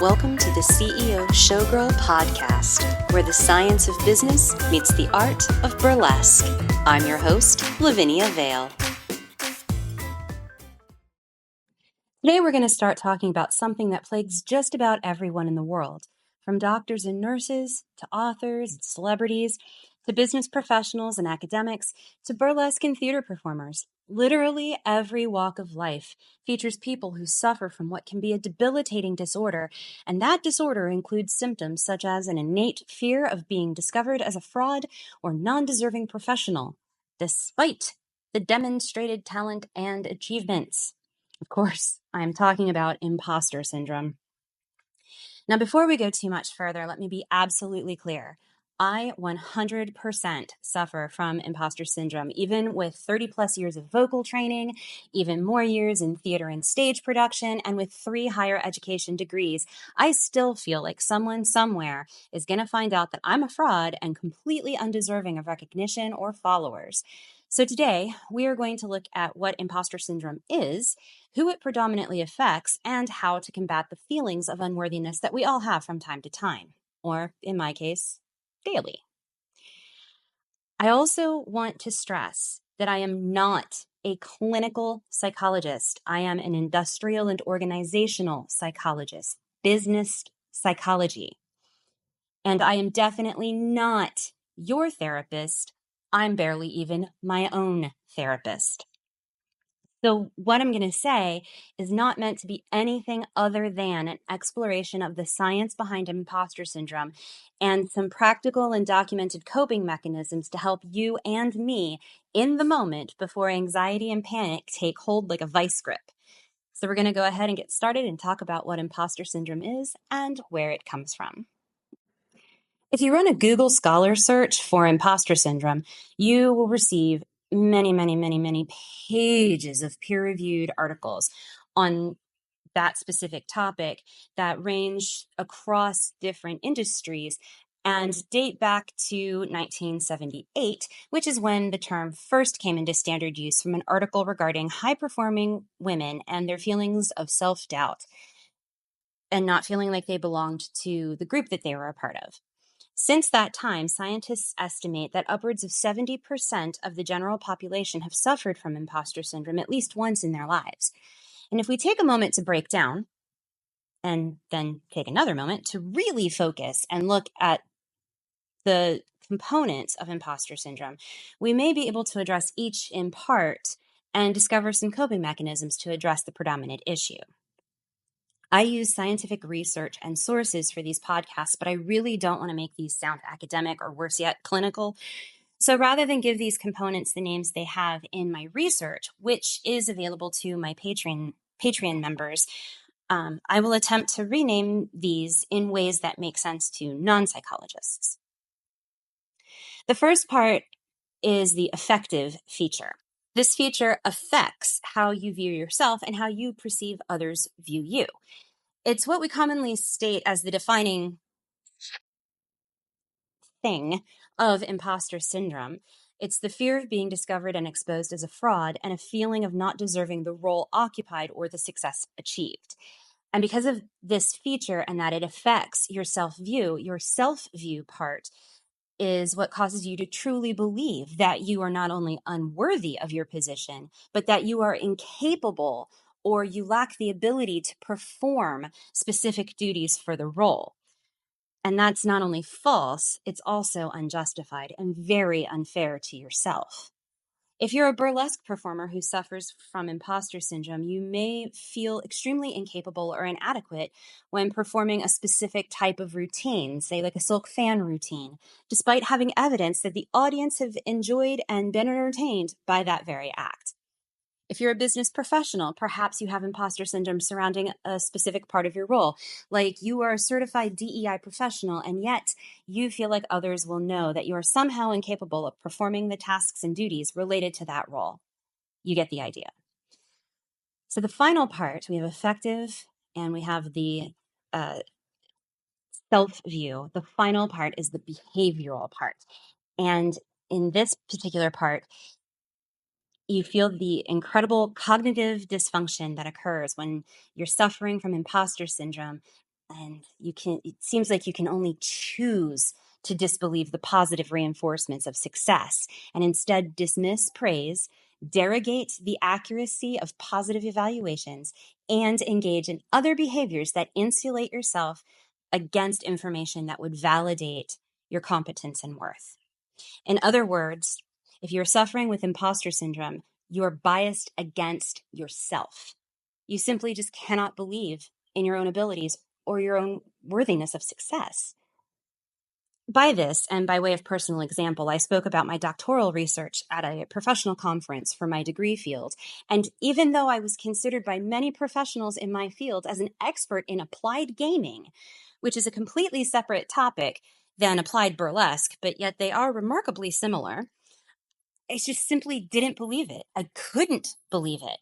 Welcome to the CEO Showgirl podcast, where the science of business meets the art of burlesque. I'm your host, Lavinia Vale. Today we're going to start talking about something that plagues just about everyone in the world, from doctors and nurses, to authors and celebrities, to business professionals and academics, to burlesque and theater performers. Literally every walk of life features people who suffer from what can be a debilitating disorder, and that disorder includes symptoms such as an innate fear of being discovered as a fraud or non-deserving professional, despite the demonstrated talent and achievements. Of course, I am talking about imposter syndrome. Now, before we go too much further, let me be absolutely clear. I 100% suffer from imposter syndrome, even with 30 plus years of vocal training, even more years in theater and stage production, and with 3 higher education degrees. I still feel like someone somewhere is going to find out that I'm a fraud and completely undeserving of recognition or followers. So today, we are going to look at what imposter syndrome is, who it predominantly affects, and how to combat the feelings of unworthiness that we all have from time to time, or in my case, daily. I also want to stress that I am not a clinical psychologist. I am an industrial and organizational psychologist, business psychology. And I am definitely not your therapist. I'm barely even my own therapist. So what I'm going to say is not meant to be anything other than an exploration of the science behind imposter syndrome and some practical and documented coping mechanisms to help you and me in the moment before anxiety and panic take hold like a vice grip. So we're going to go ahead and get started and talk about what imposter syndrome is and where it comes from. If you run a Google Scholar search for imposter syndrome, you will receive many pages of peer-reviewed articles on that specific topic that range across different industries and date back to 1978, which is when the term first came into standard use from an article regarding high-performing women and their feelings of self-doubt and not feeling like they belonged to the group that they were a part of. Since that time, scientists estimate that upwards of 70% of the general population have suffered from imposter syndrome at least once in their lives. And if we take a moment to break down and then take another moment to really focus and look at the components of imposter syndrome, we may be able to address each in part and discover some coping mechanisms to address the predominant issue. I use scientific research and sources for these podcasts, but I really don't want to make these sound academic or worse yet, clinical. So rather than give these components the names they have in my research, which is available to my Patreon members, I will attempt to rename these in ways that make sense to non-psychologists. The first part is the affective feature. This feature affects how you view yourself and how you perceive others view you. It's what we commonly state as the defining thing of imposter syndrome. It's the fear of being discovered and exposed as a fraud and a feeling of not deserving the role occupied or the success achieved. And because of this feature and that it affects your self-view part is what causes you to truly believe that you are not only unworthy of your position, but that you are incapable or you lack the ability to perform specific duties for the role. And that's not only false, it's also unjustified and very unfair to yourself. If you're a burlesque performer who suffers from imposter syndrome, you may feel extremely incapable or inadequate when performing a specific type of routine, say like a silk fan routine, despite having evidence that the audience have enjoyed and been entertained by that very act. If you're a business professional, perhaps you have imposter syndrome surrounding a specific part of your role, like you are a certified DEI professional, and yet you feel like others will know that you are somehow incapable of performing the tasks and duties related to that role. You get the idea. So the final part, we have affective and we have the self-view. The final part is the behavioral part. And in this particular part, you feel the incredible cognitive dysfunction that occurs when you're suffering from imposter syndrome And it seems like you can only choose to disbelieve the positive reinforcements of success and instead dismiss praise, derogate the accuracy of positive evaluations, and engage in other behaviors that insulate yourself against information that would validate your competence and worth. In other words, if you're suffering with imposter syndrome, you're biased against yourself. You simply just cannot believe in your own abilities or your own worthiness of success. By this, and by way of personal example, I spoke about my doctoral research at a professional conference for my degree field. And even though I was considered by many professionals in my field as an expert in applied gaming, which is a completely separate topic than applied burlesque, but yet they are remarkably similar, I just simply didn't believe it. I couldn't believe it.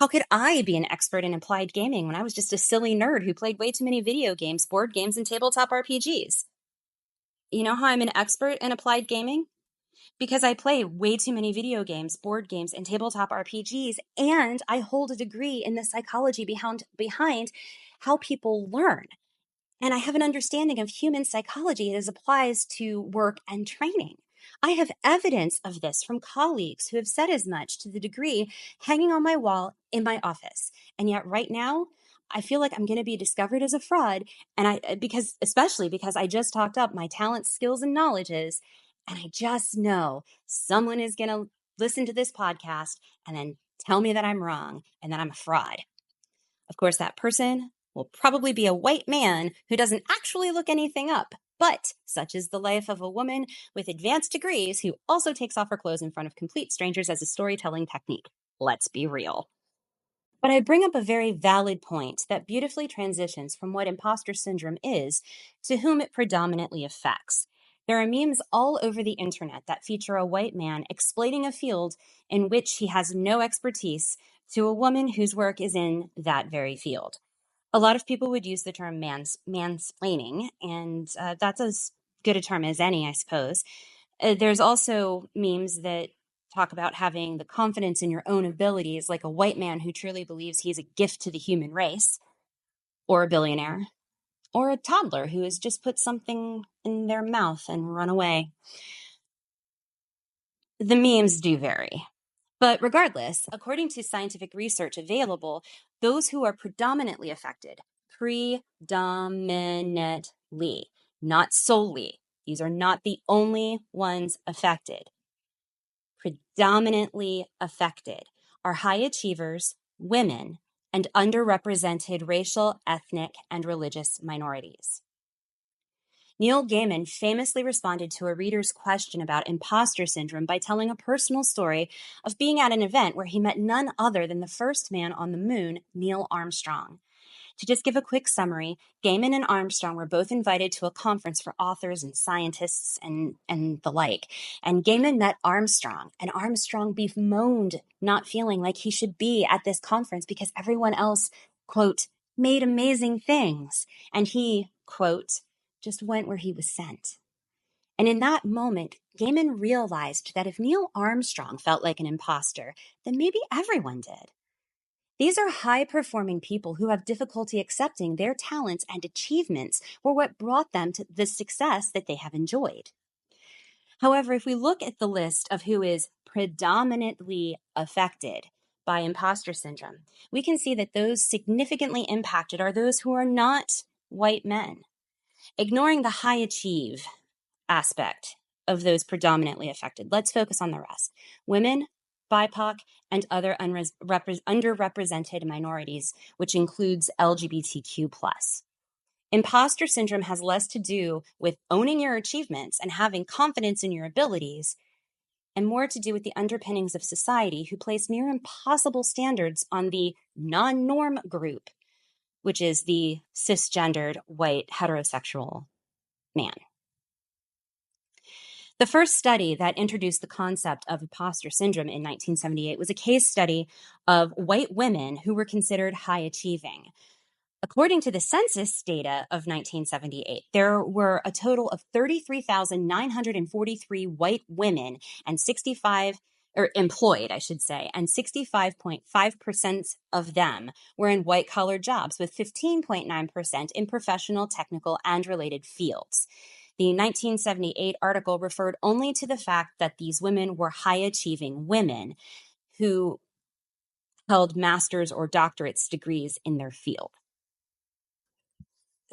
How could I be an expert in applied gaming when I was just a silly nerd who played way too many video games, board games, and tabletop RPGs? You know how I'm an expert in applied gaming? Because I play way too many video games, board games, and tabletop RPGs, and I hold a degree in the psychology behind how people learn. And I have an understanding of human psychology as applies to work and training. I have evidence of this from colleagues who have said as much, to the degree hanging on my wall in my office. And yet right now, I feel like I'm going to be discovered as a fraud. And especially because I just talked up my talents, skills, and knowledges. And I just know someone is going to listen to this podcast and then tell me that I'm wrong and that I'm a fraud. Of course, that person will probably be a white man who doesn't actually look anything up. But such is the life of a woman with advanced degrees who also takes off her clothes in front of complete strangers as a storytelling technique. Let's be real. But I bring up a very valid point that beautifully transitions from what imposter syndrome is to whom it predominantly affects. There are memes all over the internet that feature a white man explaining a field in which he has no expertise to a woman whose work is in that very field. A lot of people would use the term mansplaining, and that's as good a term as any, I suppose. There's also memes that talk about having the confidence in your own abilities, like a white man who truly believes he's a gift to the human race, or a billionaire, or a toddler who has just put something in their mouth and run away. The memes do vary. But regardless, according to scientific research available, those who are predominantly affected, predominantly, not solely, these are not the only ones affected, predominantly affected are high achievers, women, and underrepresented racial, ethnic, and religious minorities. Neil Gaiman famously responded to a reader's question about imposter syndrome by telling a personal story of being at an event where he met none other than the first man on the moon, Neil Armstrong. To just give a quick summary, Gaiman and Armstrong were both invited to a conference for authors and scientists and the like. And Gaiman met Armstrong, and Armstrong bemoaned not feeling like he should be at this conference because everyone else, quote, made amazing things. And he, quote, just went where he was sent. And in that moment, Gaiman realized that if Neil Armstrong felt like an imposter, then maybe everyone did. These are high-performing people who have difficulty accepting their talents and achievements were what brought them to the success that they have enjoyed. However, if we look at the list of who is predominantly affected by imposter syndrome, we can see that those significantly impacted are those who are not white men. Ignoring the high achieve aspect of those predominantly affected, let's focus on the rest. Women, BIPOC, and other underrepresented minorities, which includes LGBTQ+. Imposter syndrome has less to do with owning your achievements and having confidence in your abilities, and more to do with the underpinnings of society who place near impossible standards on the non-norm group, which is the cisgendered, white, heterosexual man. The first study that introduced the concept of imposter syndrome in 1978 was a case study of white women who were considered high achieving. According to the census data of 1978, there were a total of 33,943 white women and 65 or employed, I should say, and 65.5% of them were in white-collar jobs, with 15.9% in professional, technical, and related fields. The 1978 article referred only to the fact that these women were high-achieving women who held master's or doctorate's degrees in their field.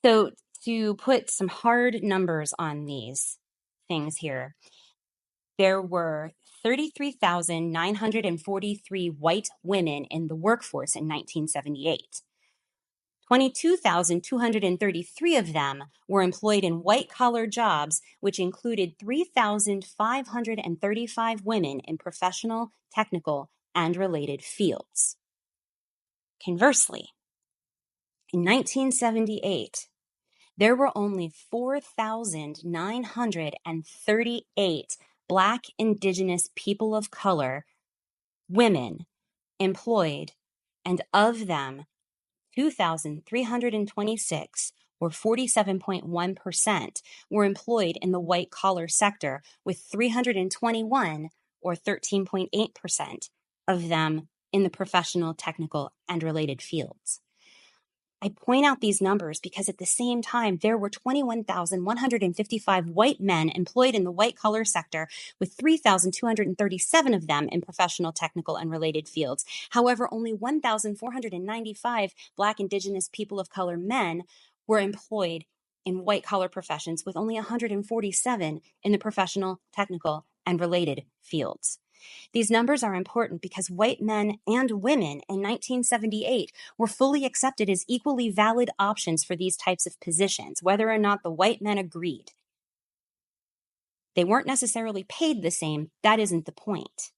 So to put some hard numbers on these things here, there were 33,943 white women in the workforce in 1978. 22,233 of them were employed in white-collar jobs, which included 3,535 women in professional, technical, and related fields. Conversely, in 1978, there were only 4,938 Black, Indigenous, people of color women employed, and of them, 2,326, or 47.1%, were employed in the white-collar sector, with 321, or 13.8%, of them in the professional, technical, and related fields. I point out these numbers because at the same time, there were 21,155 white men employed in the white-collar sector, with 3,237 of them in professional, technical, and related fields. However, only 1,495 Black, Indigenous, people of color men were employed in white-collar professions, with only 147 in the professional, technical, and related fields. These numbers are important because white men and women in 1978 were fully accepted as equally valid options for these types of positions, whether or not the white men agreed. They weren't necessarily paid the same. That isn't the point.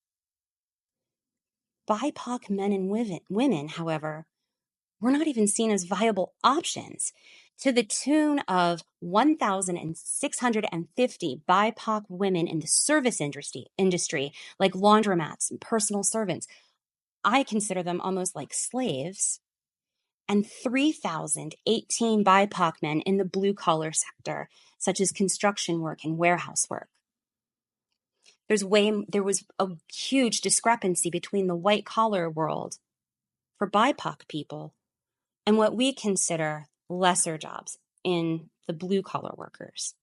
BIPOC men and women, however, were not even seen as viable options, to the tune of 1,650 BIPOC women in the service industry, like laundromats and personal servants. I consider them almost like slaves, and 3,018 BIPOC men in the blue-collar sector, such as construction work and warehouse work. There was a huge discrepancy between the white-collar world for BIPOC people and what we consider lesser jobs in the blue-collar workers.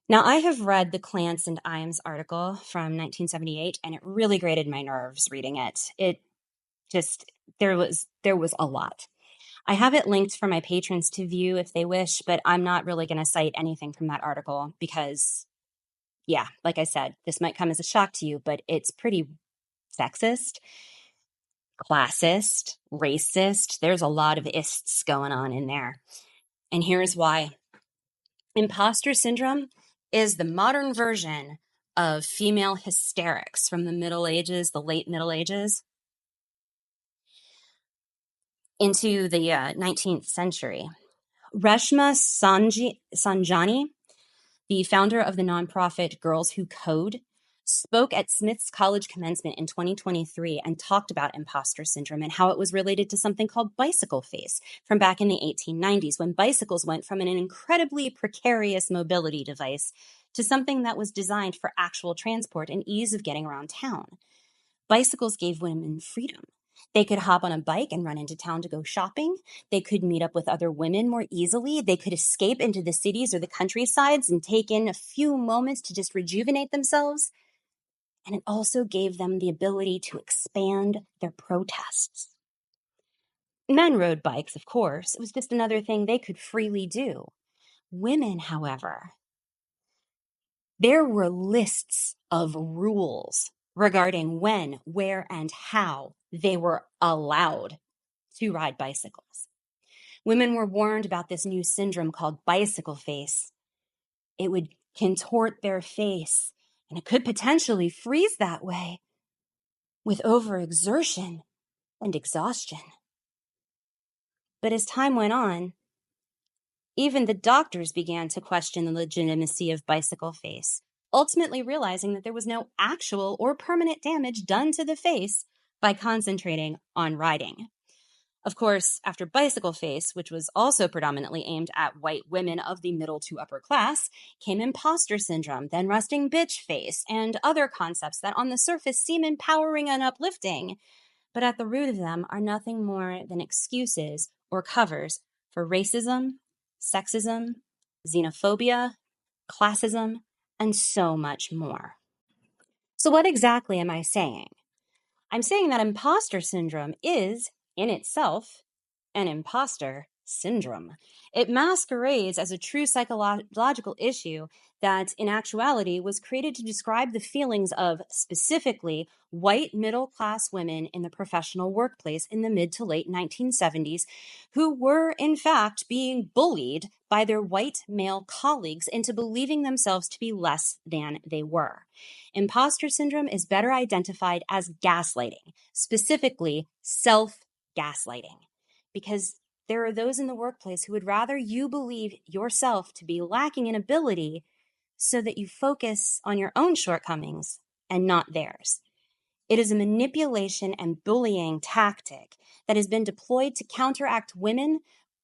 Now, I have read the Clance and Imes article from 1978, and it really grated my nerves reading it. There was a lot. I have it linked for my patrons to view if they wish, but I'm not really going to cite anything from that article because, yeah, like I said, this might come as a shock to you, but it's pretty sexist, classist, racist. There's a lot of ists going on in there. And here's why. Imposter syndrome is the modern version of female hysterics from the Middle Ages, the late Middle Ages, into the 19th century. Reshma Sanjani, the founder of the nonprofit Girls Who Code, spoke at Smith's College commencement in 2023 and talked about imposter syndrome and how it was related to something called bicycle face from back in the 1890s, when bicycles went from an incredibly precarious mobility device to something that was designed for actual transport and ease of getting around town. Bicycles gave women freedom. They could hop on a bike and run into town to go shopping. They could meet up with other women more easily. They could escape into the cities or the countrysides and take in a few moments to just rejuvenate themselves. And it also gave them the ability to expand their protests. Men rode bikes, of course. It was just another thing they could freely do. Women, however, there were lists of rules regarding when, where, and how they were allowed to ride bicycles. Women were warned about this new syndrome called bicycle face. It would contort their face, and it could potentially freeze that way with overexertion and exhaustion. But as time went on, even the doctors began to question the legitimacy of bicycle face, ultimately realizing that there was no actual or permanent damage done to the face by concentrating on riding. Of course, after Bicycle Face, which was also predominantly aimed at white women of the middle to upper class, came Imposter Syndrome, then Resting Bitch Face, and other concepts that on the surface seem empowering and uplifting, but at the root of them are nothing more than excuses or covers for racism, sexism, xenophobia, classism, and so much more. So what exactly am I saying? I'm saying that imposter syndrome is, in itself, an imposter syndrome. It masquerades as a true psychological issue that, in actuality, was created to describe the feelings of specifically white middle class women in the professional workplace in the mid to late 1970s who were, in fact, being bullied by their white male colleagues into believing themselves to be less than they were. Imposter syndrome is better identified as gaslighting, specifically self-gaslighting, because there are those in the workplace who would rather you believe yourself to be lacking in ability so that you focus on your own shortcomings and not theirs. It is a manipulation and bullying tactic that has been deployed to counteract women,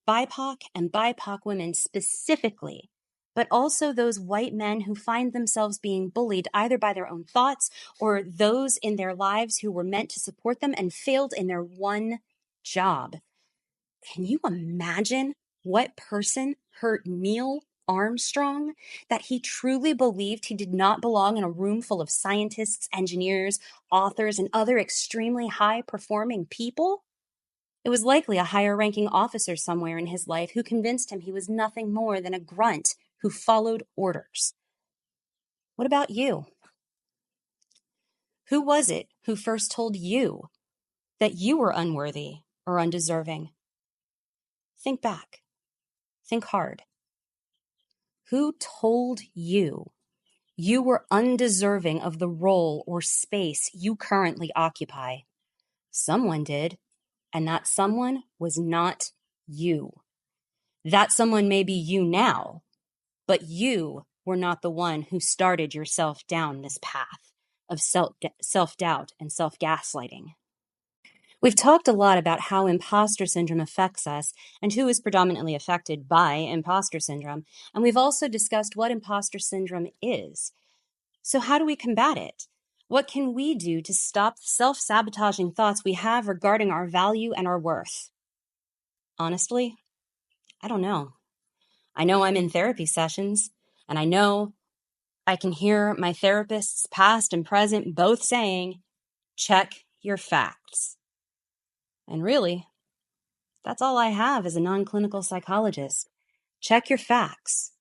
BIPOC and BIPOC women specifically, but also those white men who find themselves being bullied either by their own thoughts or those in their lives who were meant to support them and failed in their one job. Can you imagine what person hurt Neil Armstrong that he truly believed he did not belong in a room full of scientists, engineers, authors, and other extremely high-performing people? It was likely a higher-ranking officer somewhere in his life who convinced him he was nothing more than a grunt who followed orders. What about you? Who was it who first told you that you were unworthy or undeserving? Think back. Think hard. Who told you you were undeserving of the role or space you currently occupy? Someone did, and that someone was not you. That someone may be you now, but you were not the one who started yourself down this path of self-doubt and self-gaslighting. We've talked a lot about how imposter syndrome affects us and who is predominantly affected by imposter syndrome, and we've also discussed what imposter syndrome is. So how do we combat it? What can we do to stop the self-sabotaging thoughts we have regarding our value and our worth? Honestly, I don't know. I know I'm in therapy sessions, and I know I can hear my therapists, past and present, both saying, check your facts. And really, that's all I have as a non-clinical psychologist. Check your facts.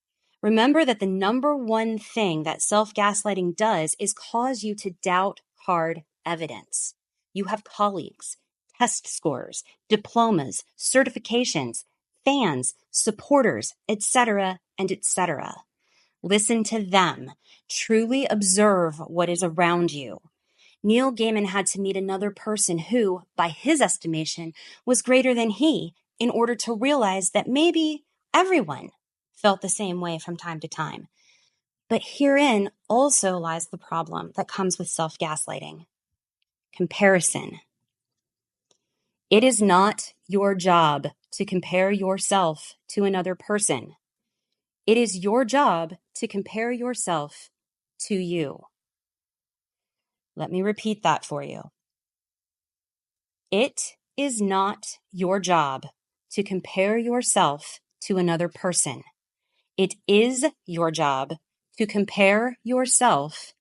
Remember that the number one thing that self-gaslighting does is cause you to doubt hard evidence. You have colleagues, test scores, diplomas, certifications, fans, supporters, etc., and etc. Listen to them. Truly observe what is around you. Neil Gaiman had to meet another person who, by his estimation, was greater than he in order to realize that maybe everyone felt the same way from time to time. But herein also lies the problem that comes with self-gaslighting. Comparison. It is not your job to compare yourself to another person. It is your job to compare yourself to you. Let me repeat that for you. It is not your job to compare yourself to another person. It is your job to compare yourself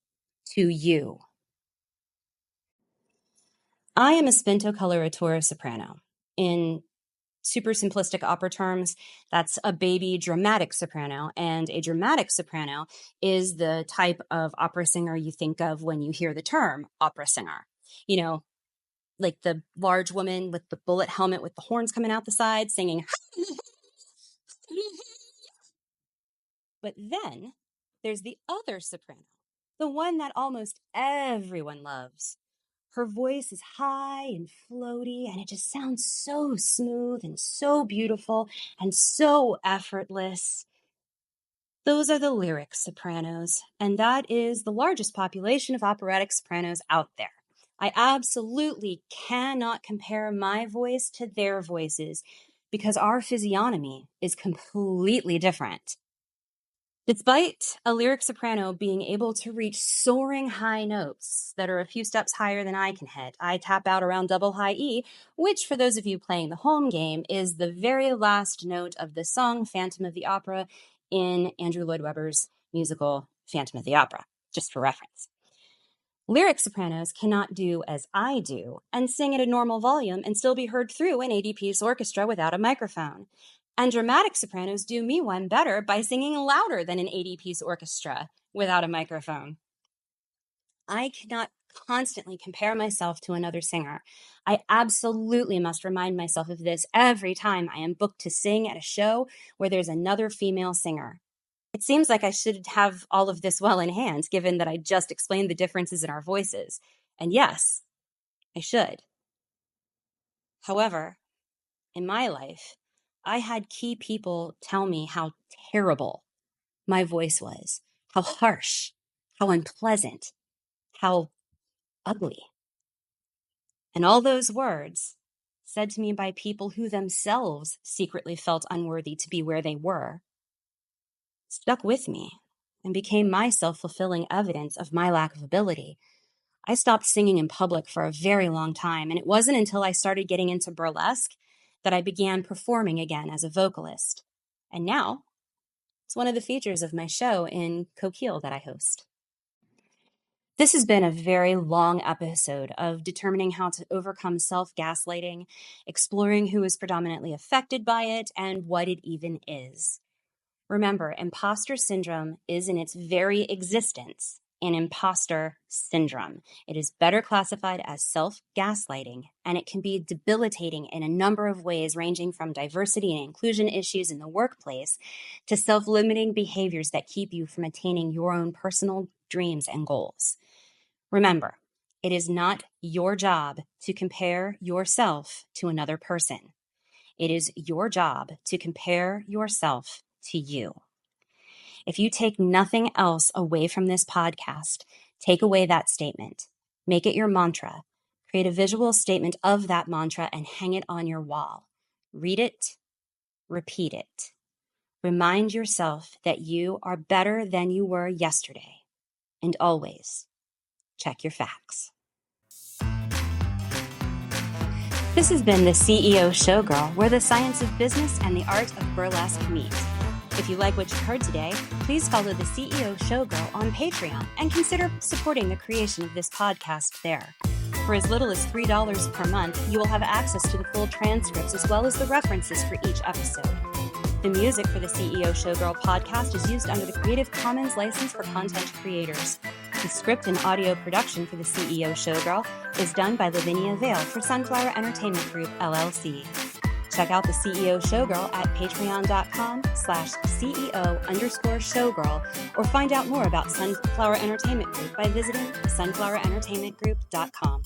to you. I am a spinto coloratura soprano. In super simplistic opera terms, that's a baby dramatic soprano. And a dramatic soprano is the type of opera singer you think of when you hear the term opera singer. You know, like the large woman with the bullet helmet with the horns coming out the side singing. But then there's the other soprano, the one that almost everyone loves. Her voice is high and floaty, and it just sounds so smooth and so beautiful and so effortless. Those are the lyric sopranos, and that is the largest population of operatic sopranos out there. I absolutely cannot compare my voice to their voices because our physiognomy is completely different. Despite a lyric soprano being able to reach soaring high notes that are a few steps higher than I can hit, I tap out around double high E, which for those of you playing the home game is the very last note of the song Phantom of the Opera in Andrew Lloyd Webber's musical Phantom of the Opera, just for reference. Lyric sopranos cannot do as I do and sing at a normal volume and still be heard through an 80-piece orchestra without a microphone. And dramatic sopranos do me one better by singing louder than an 80-piece orchestra without a microphone. I cannot constantly compare myself to another singer. I absolutely must remind myself of this every time I am booked to sing at a show where there's another female singer. It seems like I should have all of this well in hand, given that I just explained the differences in our voices. And yes, I should. However, in my life, I had key people tell me how terrible my voice was, how harsh, how unpleasant, how ugly. And all those words, said to me by people who themselves secretly felt unworthy to be where they were, stuck with me and became my self-fulfilling evidence of my lack of ability. I stopped singing in public for a very long time, and it wasn't until I started getting into burlesque that I began performing again as a vocalist. And now, it's one of the features of my show in Coquille that I host. This has been a very long episode of determining how to overcome self-gaslighting, exploring who is predominantly affected by it, and what it even is. Remember, imposter syndrome is in its very existence an imposter syndrome. It is better classified as self-gaslighting, and it can be debilitating in a number of ways, ranging from diversity and inclusion issues in the workplace to self-limiting behaviors that keep you from attaining your own personal dreams and goals. Remember, it is not your job to compare yourself to another person. It is your job to compare yourself to you. If you take nothing else away from this podcast, take away that statement. Make it your mantra. Create a visual statement of that mantra and hang it on your wall. Read it, repeat it. Remind yourself that you are better than you were yesterday. And always check your facts. This has been the CEO Showgirl, where the science of business and the art of burlesque meet. If you like what you heard today, please follow the CEO Showgirl on Patreon and consider supporting the creation of this podcast there. For as little as $3 per month, you will have access to the full transcripts as well as the references for each episode. The music for the CEO Showgirl podcast is used under the Creative Commons license for content creators. The script and audio production for the CEO Showgirl is done by Lavinia Vale for Sunflower Entertainment Group, LLC. Check out the CEO Showgirl at patreon.com/CEO_Showgirl or find out more about Sunflower Entertainment Group by visiting sunflowerentertainmentgroup.com.